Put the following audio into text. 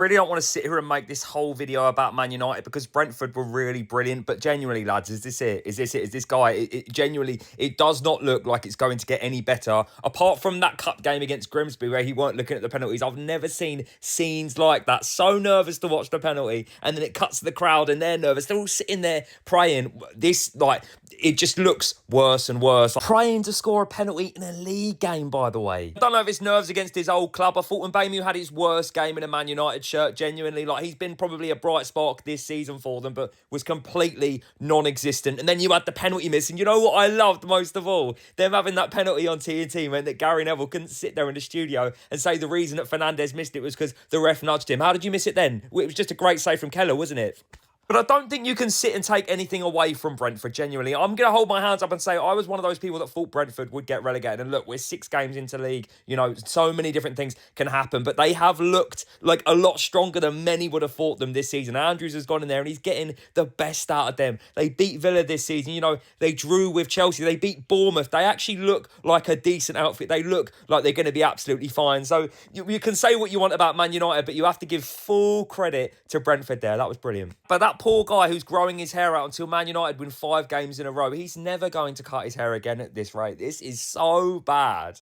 Really don't want to sit here and make this whole video about Man United because Brentford were really brilliant. But genuinely, lads, is this it? Is this it? Is this guy? It genuinely, it does not look like it's going to get any better. Apart from that cup game against Grimsby where he weren't looking at the penalties, I've never seen scenes like that. So nervous to watch the penalty, and then it cuts to the crowd and they're nervous. They're all sitting there praying. This, like, it just looks worse and worse. Praying to score a penalty in a league game, by the way. I don't know if it's nerves against his old club. I thought when Mbeumo had his worst game in a Man United shirt, genuinely, like, he's been probably a bright spark this season for them, but was completely non-existent. And then you had the penalty miss, and you know what I loved most of all? Them having that penalty on TNT meant that Gary Neville couldn't sit there in the studio and say the reason that Fernandes missed it was because the ref nudged him. How did you miss it then? It was just a great save from Keller, wasn't it? But I don't think you can sit and take anything away from Brentford, genuinely. I'm going to hold my hands up and say I was one of those people that thought Brentford would get relegated. And look, we're 6 games into league. You know, so many different things can happen. But they have looked like a lot stronger than many would have thought them this season. Andrews has gone in there and he's getting the best out of them. They beat Villa this season. You know, they drew with Chelsea. They beat Bournemouth. They actually look like a decent outfit. They look like they're going to be absolutely fine. So you can say what you want about Man United, but you have to give full credit to Brentford there. That was brilliant. But that poor guy who's growing his hair out until Man United win 5 games in a row, he's never going to cut his hair again at this rate. This is so bad.